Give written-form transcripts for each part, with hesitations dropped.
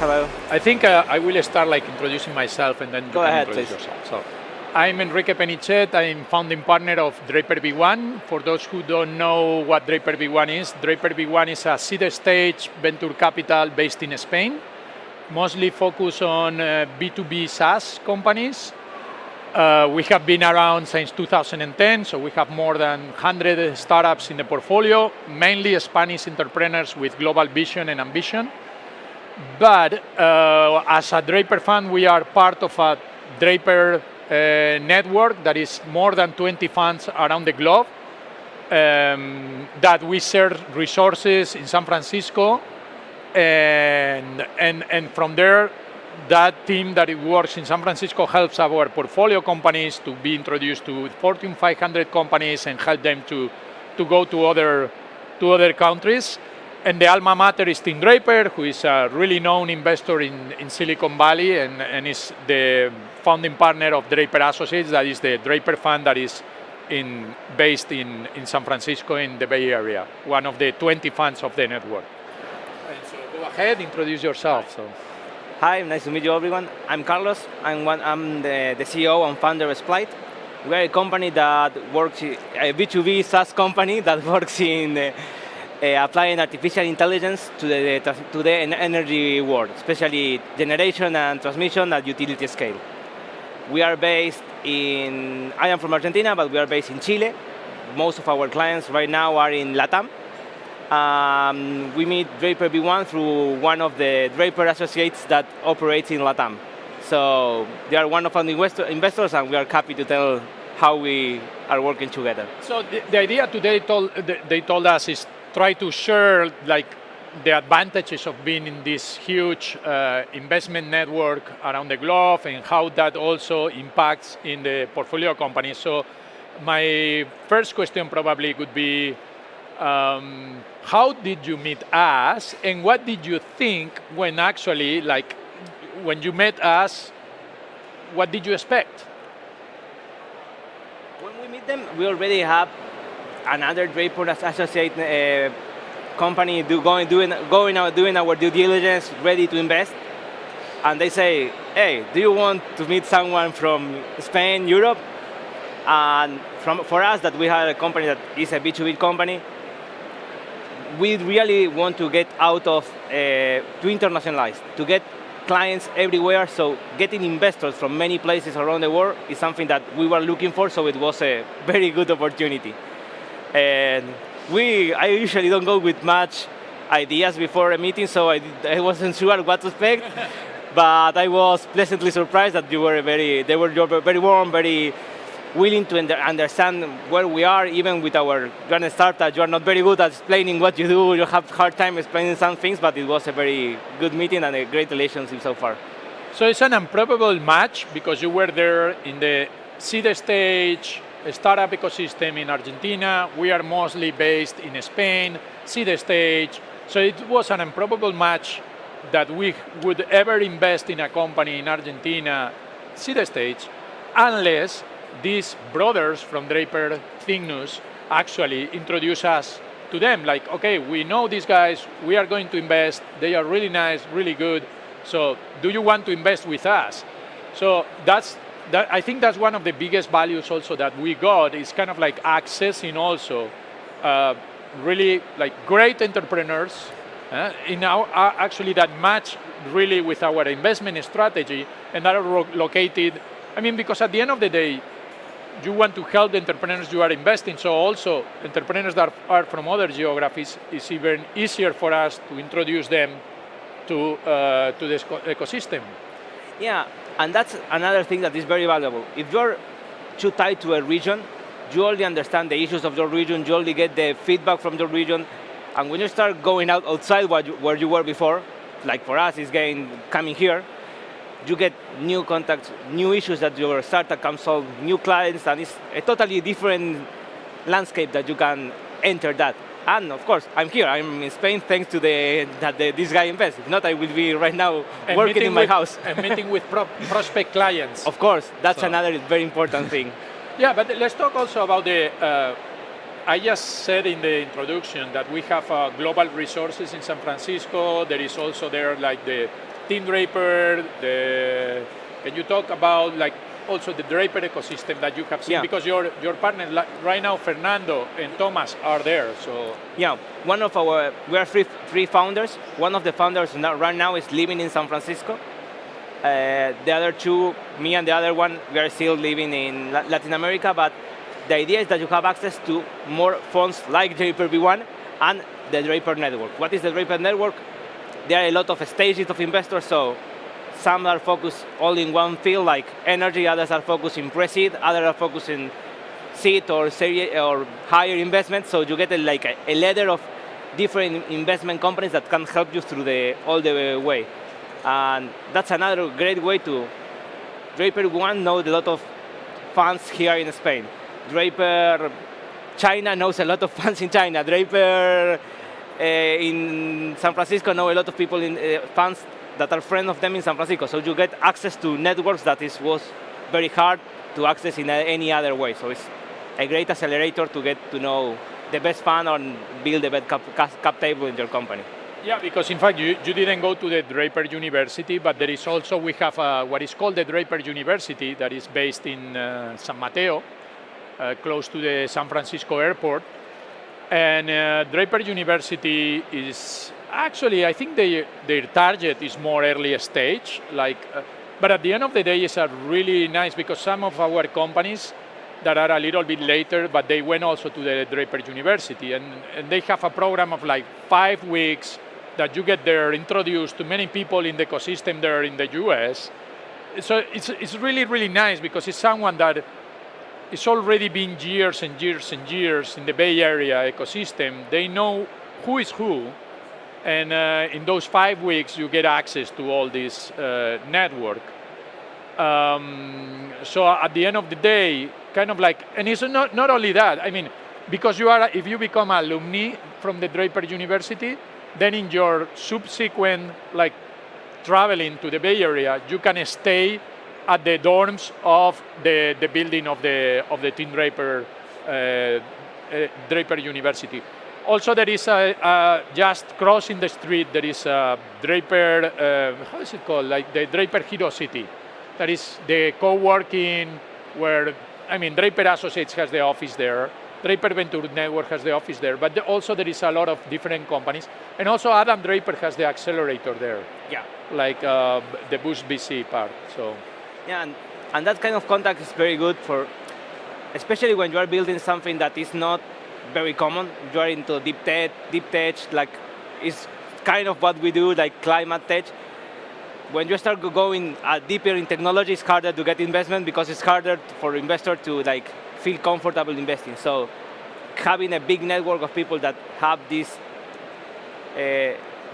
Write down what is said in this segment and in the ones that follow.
Hello. I think I will start like introducing myself and then you Go can ahead, introduce please. yourself. So, I'm Enrique Penichet. I'm founding partner of Draper V1. For those who don't know what Draper V1 is, Draper V1 is a seed stage venture capital based in Spain, mostly focused on B2B SaaS companies. We have been around since 2010, so we have more than 100 startups in the portfolio, mainly Spanish entrepreneurs with global vision and ambition. But as a Draper fund, we are part of a Draper network that is more than 20 funds around the globe that we share resources in San Francisco. And from there, that team that it works in San Francisco helps our portfolio companies to be introduced to Fortune 500 companies and help them to go to other countries. And the alma mater is Tim Draper, who is a really known investor in Silicon Valley and is the founding partner of Draper Associates, that is the Draper fund that is based in San Francisco in the Bay Area, one of the 20 funds of the network. And so go ahead, introduce yourself. So. Hi, nice to meet you, everyone. I'm Carlos. I'm the CEO and founder of Splite. We are a company that works, a B2B SaaS company that works in applying artificial intelligence to the energy world, especially generation and transmission at utility scale. We are based I am from Argentina, but we are based in Chile. Most of our clients right now are in LATAM. We meet Draper V1 through one of the Draper Associates that operates in LATAM. So they are one of our investors, and we are happy to tell how we are working together. So the idea today they told us is try to share like the advantages of being in this huge investment network around the globe and how that also impacts in the portfolio companies. So my first question probably would be, how did you meet us and what did you think when actually, like, when you met us, what did you expect? When we meet them, we already have another Draper associate company doing our due diligence, ready to invest. And they say, hey, do you want to meet someone from Spain, Europe? And for us, that we have a company that is a B2B company, we really want to get out of, to internationalize, to get clients everywhere. So getting investors from many places around the world is something that we were looking for, so it was a very good opportunity. And I usually don't go with much ideas before a meeting, so I wasn't sure what to expect. But I was pleasantly surprised that they were very warm, very willing to understand where we are, even with our grand startup. You are not very good at explaining what you do. You have a hard time explaining some things, but it was a very good meeting and a great relationship so far. So it's an improbable match because you were there in the seed stage, startup ecosystem in Argentina. We are mostly based in Spain, seed stage. So it was an improbable match that we would ever invest in a company in Argentina, seed stage, unless these brothers from Draper Thignus actually introduce us to them. Like, okay, we know these guys, we are going to invest, they are really nice, really good, so do you want to invest with us? So I think that's one of the biggest values also that we got, is kind of like accessing also really like great entrepreneurs actually that match really with our investment strategy and that are located, because at the end of the day, you want to help the entrepreneurs you are investing, so also entrepreneurs that are from other geographies, is even easier for us to introduce them to this ecosystem. Yeah, and that's another thing that is very valuable. If you're too tied to a region, you only understand the issues of your region, you only get the feedback from your region, and when you start going outside where you were before, like for us, is coming here, you get new contacts, new issues that your startup can solve, new clients, and it's a totally different landscape that you can enter that. And of course, I'm here. I'm in Spain thanks to this guy invests. If not, I will be right now working in my house. And meeting with prospect clients. Of course, that's another very important thing. Yeah, but let's talk also about I just said in the introduction that we have global resources in San Francisco. There is also there like the Team Draper, can you talk about like also the Draper ecosystem that you have seen? Yeah. Because your partners right now, Fernando and Thomas, are there. So Yeah, we are three founders. One of the founders right now is living in San Francisco. The other two, me and the other one, we are still living in Latin America, but the idea is that you have access to more funds like Draper V1 and the Draper Network. What is the Draper Network? There are a lot of stages of investors, so some are focused all in one field, like energy, others are focused in pre-seed, others are focused in seed or series or higher investment, so you get a ladder of different investment companies that can help you through all the way. And that's another great way to. Draper One knows a lot of funds here in Spain. Draper China knows a lot of funds in China. Draper in San Francisco know a lot of people in funds that are friends of them in San Francisco. So you get access to networks that was very hard to access in any other way. So it's a great accelerator to get to know the best fund and build the best cap table in your company. yeah, because in fact you didn't go to the Draper University, but there is also, we have what is called the Draper University that is based in San Mateo, close to the San Francisco airport. And Draper University is actually, I think their target is more early stage, but at the end of the day it's a really nice, because some of our companies that are a little bit later, but they went also to the Draper University, and they have a program of like 5 weeks that you get there, introduced to many people in the ecosystem there in the US. So it's really, really nice, because it's someone that it's already been years and years and years in the Bay Area ecosystem. They know who is who, and in those 5 weeks you get access to all this network. So at the end of the day, kind of like, and it's not only that, I mean, because if you become alumni from the Draper University, then in your subsequent like traveling to the Bay Area, you can stay at the dorms of the building of the Team Draper Draper University. Also, there is just crossing the street, there is a Draper, how is it called? Like the Draper Hero City. That is the co-working where, I mean, Draper Associates has the office there. Draper Venture Network has the office there, but also there is a lot of different companies. And also Adam Draper has the accelerator there. Yeah. Like the Boost VC part, so. Yeah, and that kind of contact is very good especially when you are building something that is not very common. You are into deep tech, like it's kind of what we do, like climate tech. When you start going deeper in technology, it's harder to get investment because it's harder for investors to like feel comfortable investing. So having a big network of people that have this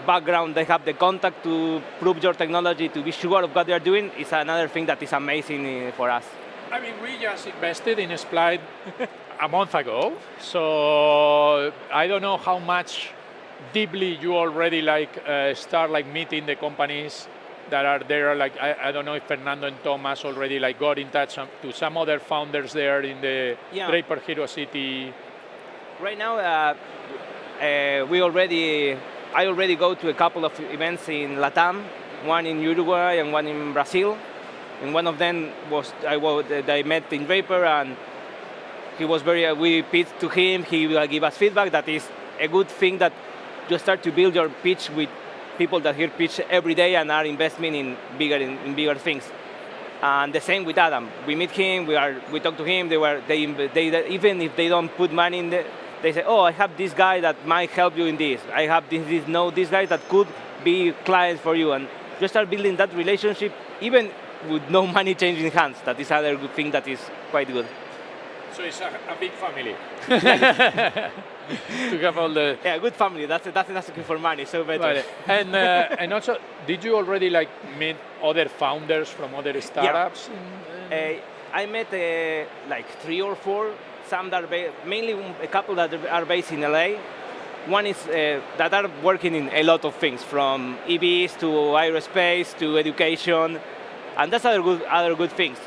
background, they have the contact to prove your technology, to be sure of what they are doing, is another thing that is amazing for us. I mean, we just invested in Splide a month ago, so I don't know how much deeply you already start meeting the companies that are there. Like I don't know if Fernando and Thomas already got in touch to some other founders there in the Draper Hero City. Right now, I already go to a couple of events in Latam, one in Uruguay and one in Brazil. And one of them I met in Draper, and he was we pitched to him. He will give us feedback. That is a good thing, that you start to build your pitch with people that hear pitch every day and are investing in bigger things. And the same with Adam. We meet him. We talk to him. They even if they don't put money in they say, oh, I have this guy that might help you in this. I have this guy that could be client for you, and you start building that relationship even with no money changing hands. That is another good thing that is quite good. So it's a big family. To have all the good family. That's asking for money, so better. Right. And also, did you already meet other founders from other startups? Yeah. I met 3 or 4. Some that are mainly a couple that are based in LA. One is that are working in a lot of things, from EVs to aerospace to education, and that's other good things.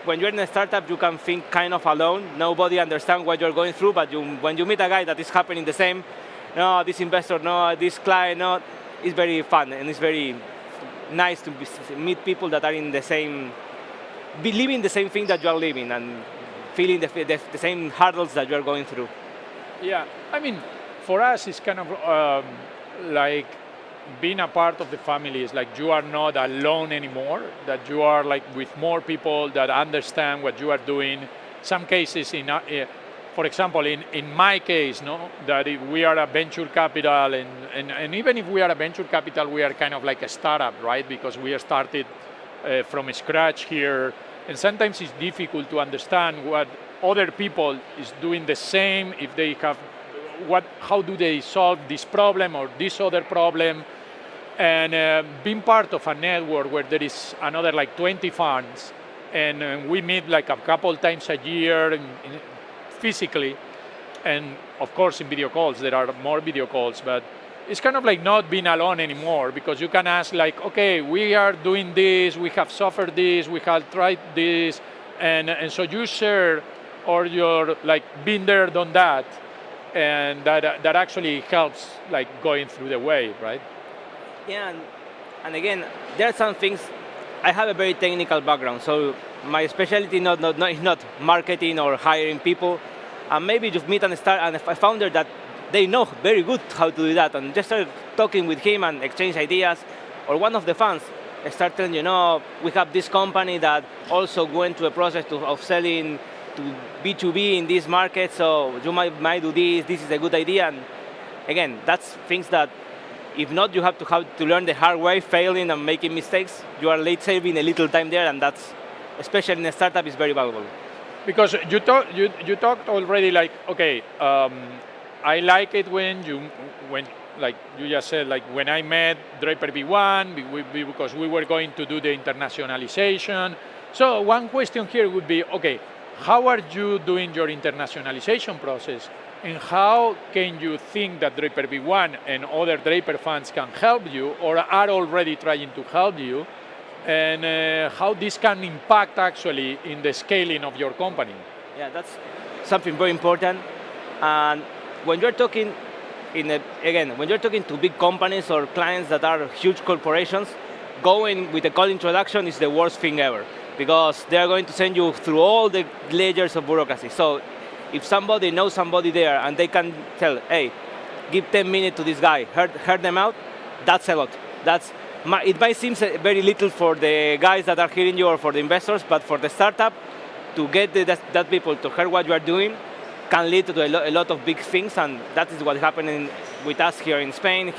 When you're in a startup, you can think kind of alone. Nobody understands what you're going through, but when you meet a guy that is happening the same, no, this investor, no, this client, no, it's very fun, and it's very nice to meet people that are in the same, living the same thing that you are living and feeling the same hurdles that you are going through. Yeah, I mean, for us, it's kind of like being a part of the family is like you are not alone anymore, that you are like with more people that understand what you are doing. Some cases, for example, in my case, no, that if we are a venture capital, and even if we are a venture capital, we are kind of like a startup, right? Because we are started from scratch here, and sometimes it's difficult to understand what other people is doing the same, if they have how do they solve this problem or this other problem, and being part of a network where there is another like 20 funds, and we meet like a couple times a year physically, and of course in video calls, there are more video calls, but it's kind of like not being alone anymore, because you can ask like, okay, we are doing this, we have suffered this, we have tried this, and so you share, or you're like been there, done that, and that actually helps like going through the wave, right? Yeah, and again, there are some things. I have a very technical background, so my specialty is not marketing or hiring people. And maybe just meet and start a founder that they know very good how to do that, and just start talking with him and exchange ideas. Or one of the funds start telling we have this company that also went through a process of selling to B2B in this market, so you might do this. This is a good idea. And again, that's things that if not, you have to learn the hard way, failing and making mistakes. You are late saving a little time there, and that's, especially in a startup, is very valuable. Because you talked already like, okay, I like it when like you just said, like when I met Draper V1, because we were going to do the internationalization. So one question here would be, okay, how are you doing your internationalization process? And how can you think that Draper V1 and other Draper funds can help you, or are already trying to help you? And how this can impact actually in the scaling of your company? Yeah, that's something very important. And when you're talking when you're talking to big companies or clients that are huge corporations, going with a cold introduction is the worst thing ever, because they're going to send you through all the layers of bureaucracy. So if somebody knows somebody there and they can tell, hey, give 10 minutes to this guy, heard them out, that's a lot. It might seem very little for the guys that are hearing you or for the investors, but for the startup, to get that people to hear what you are doing can lead to a lot of big things, and that is what's happening with us here in Spain,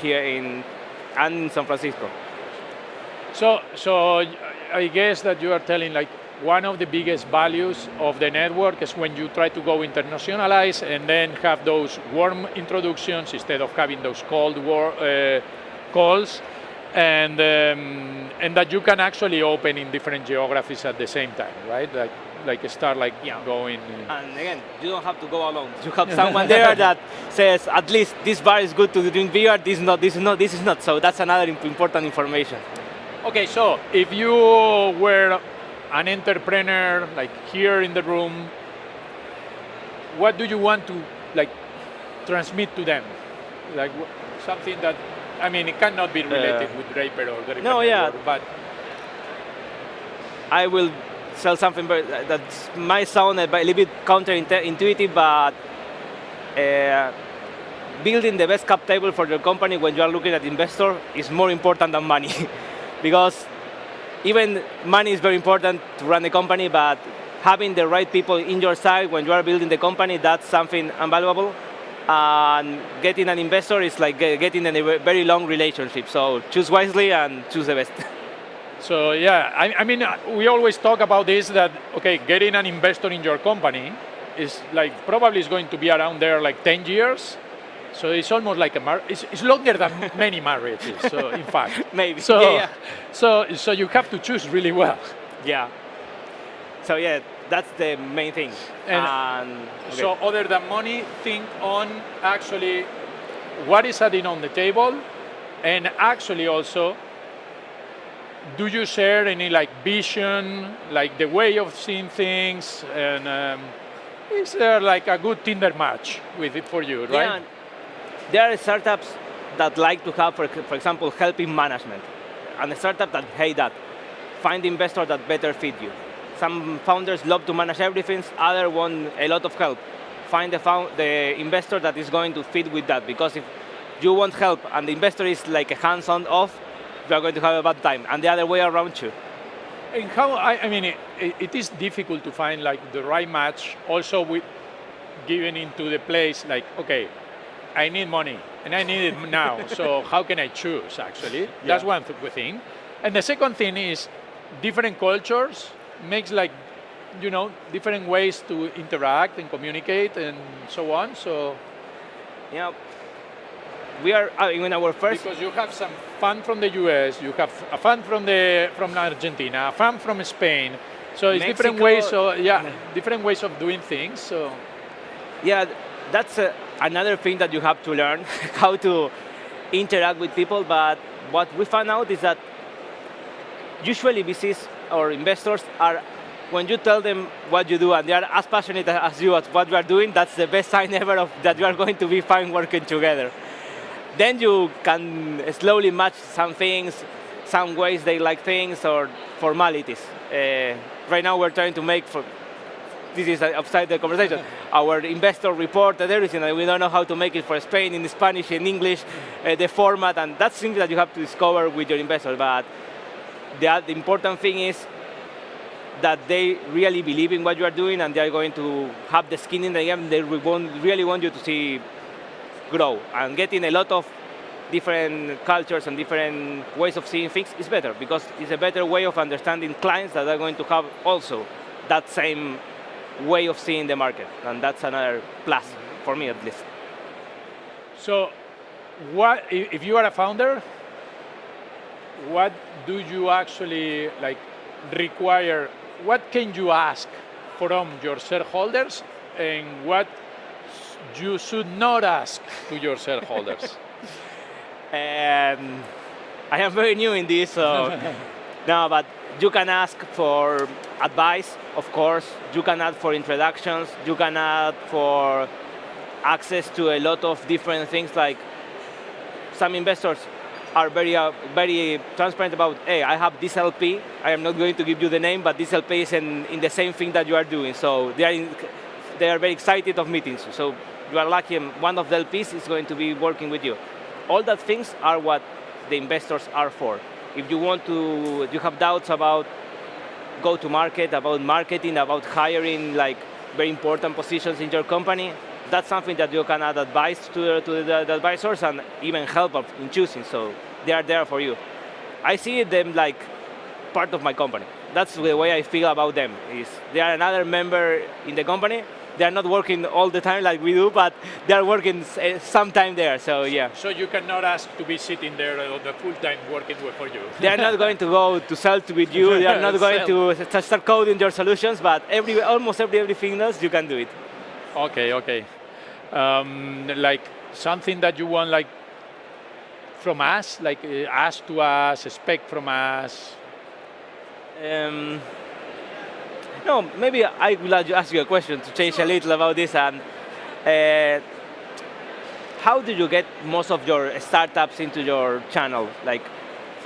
and in San Francisco. So I guess that you are telling like one of the biggest values of the network is when you try to go internationalize and then have those warm introductions instead of having those cold calls. And that you can actually open in different geographies at the same time, right? Like start going. And again, you don't have to go alone. You have someone there that says, at least this bar is good to drink beer. This is not. So that's another important information. Okay, so if you were an entrepreneur, like here in the room, what do you want to like transmit to them? Like something that, I mean, it cannot be related with Draper or Draper Network, but I will sell something that might sound a little bit counterintuitive, but building the best cap table for your company when you are looking at investor is more important than money. Because even money is very important to run a company, but having the right people in your side when you are building the company, that's something invaluable. And getting an investor is like getting in a very long relationship. So choose wisely and choose the best. So yeah, I mean, we always talk about this, that, okay, getting an investor in your company is like probably is going to be around there like 10 years. So it's almost like it's longer than many marriages. So in fact, maybe. So, yeah. So you have to choose really well. Yeah. So yeah, that's the main thing. And okay. So other than money, think on actually what is adding on the table, and actually also, do you share any like vision, like the way of seeing things, and is there like a good Tinder match with it for you, right? Yeah, there are startups that like to have, for example, helping management. a startup that hate that. Find investors that better fit you. Some founders love to manage everything, others want a lot of help. Find the investor that is going to fit with that, because if you want help and the investor is like a hands-on off, you are going to have a bad time, and the other way around too. And how, I mean, it is difficult to find like the right match also with giving into the place like, okay, I need money and I need it now, so how can I choose actually? That's one thing. And the second thing is different cultures makes like, different ways to interact and communicate and so on, so. Yeah, we are in our first. Because you have some fund from the US, you have a fund from Argentina, a fund from Spain. So it's Mexico, different ways. So different ways of doing things. So yeah, that's another thing that you have to learn how to interact with people. But what we found out is that usually VCs or investors are, when you tell them what you do and they are as passionate as you at what you are doing, that's the best sign ever of that you are going to be fine working together. Then you can slowly match some things, some ways they like things, or formalities. Right now we're trying to make, this is outside the conversation, our investor report and everything, and we don't know how to make it for Spain, in Spanish, in English, the format, and that's something that you have to discover with your investors. But the important thing is that they really believe in what you are doing, and they are going to have the skin in the game. They really want you to see grow, and getting a lot of different cultures and different ways of seeing things is better, because it's a better way of understanding clients that are going to have also that same way of seeing the market, and that's another plus for me at least. So, what if you are a founder? What do you actually like require? What can you ask from your shareholders, and what you should not ask to your shareholders? I am very new in this, so no, but you can ask for advice, of course. You can ask for introductions. You can ask for access to a lot of different things. Like some investors are very transparent about, hey, I have this LP. I am not going to give you the name, but this LP is in the same thing that you are doing. So they are very excited of meetings. So you are lucky, and one of the LPs is going to be working with you. All that things are what the investors are for. If you have doubts about go-to-market, about marketing, about hiring like very important positions in your company, that's something that you can add advice to the advisors and even help in choosing. So they are there for you. I see them like part of my company. That's the way I feel about them. Is they are another member in the company. They are not working all the time like we do, but they are working sometime there. So yeah. So you cannot ask to be sitting there the full time working for you. They are not going to go to sell with you. They are not going to start coding your solutions, but almost everything else you can do it. Okay. Like something that you want, like from us, like ask to us, expect from us. No, maybe I will ask you a question to change a little about this. And how do you get most of your startups into your channel? Like,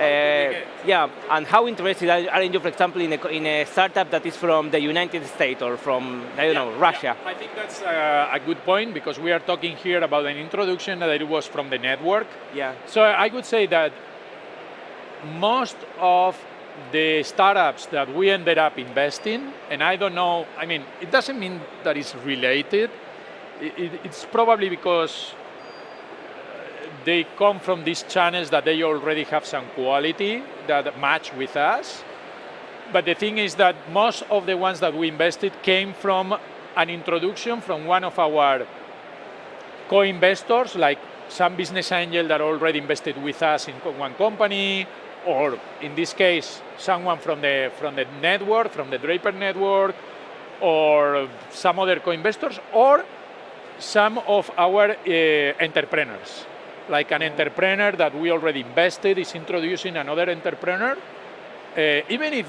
and how interested are you, for example, in a startup that is from the United States or from, Russia? Yeah. I think that's a good point, because we are talking here about an introduction that it was from the network. Yeah. So I would say that most of the startups that we ended up investing, and I don't know, I mean, it doesn't mean that it's related. It's probably because they come from these channels that they already have some quality that match with us. But the thing is that most of the ones that we invested came from an introduction from one of our co-investors, like some business angel that already invested with us in one company, or in this case, someone from the network, from the Draper network, or some other co-investors, or some of our entrepreneurs. Like an entrepreneur that we already invested is introducing another entrepreneur. Even if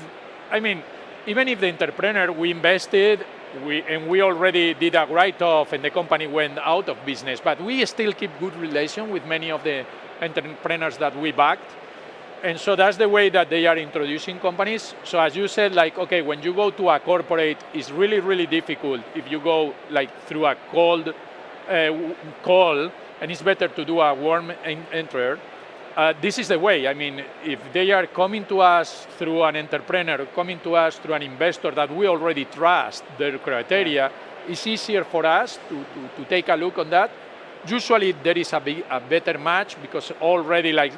the entrepreneur we invested, we already did a write-off and the company went out of business, but we still keep good relation with many of the entrepreneurs that we backed. And so that's the way that they are introducing companies. So as you said, like, okay, when you go to a corporate, it's really, really difficult if you go like through a cold call, and it's better to do a warm enter. This is the way. I mean, if they are coming to us through an entrepreneur, coming to us through an investor that we already trust their criteria, it's easier for us to take a look on that. Usually there is a better match because already like,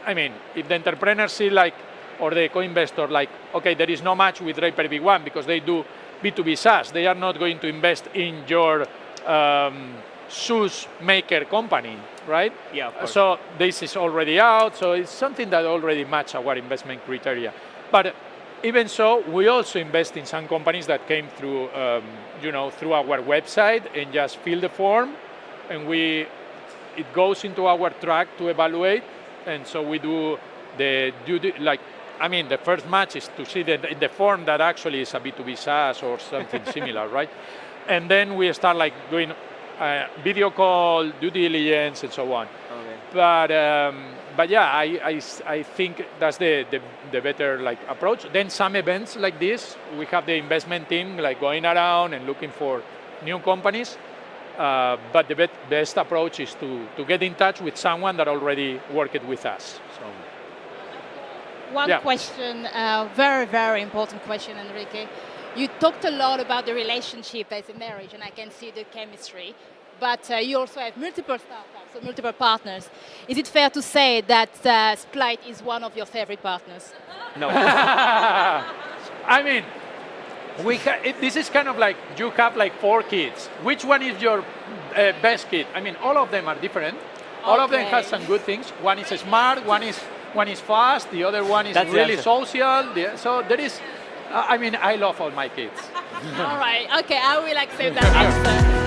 I mean, if the entrepreneur see like, or the co-investor like, okay, there is no match with Draper V1 because they do B2B SaaS. They are not going to invest in your shoes maker company, right? Yeah, of course. So this is already out. So it's something that already match our investment criteria. But even so, we also invest in some companies that came through, through our website and just fill the form, and it goes into our track to evaluate. And so we do the first match is to see the form that actually is a B2B SaaS or something similar, right? And then we start like doing video call, due diligence, and so on. Okay. But yeah, I think that's the better like approach. Then some events like this, we have the investment team like going around and looking for new companies. But the best approach is to get in touch with someone that already worked with us. So. One question, very, very important question, Enrique. You talked a lot about the relationship as a marriage, and I can see the chemistry. But you also have multiple startups, so multiple partners. Is it fair to say that Splight is one of your favorite partners? No. I mean, this is kind of like you have like 4 kids. Which one is your best kid? I mean, all of them are different. All of them have some good things. One is smart, one is fast, the other one is really social. So there is, I love all my kids. All right, okay, I will accept that answer.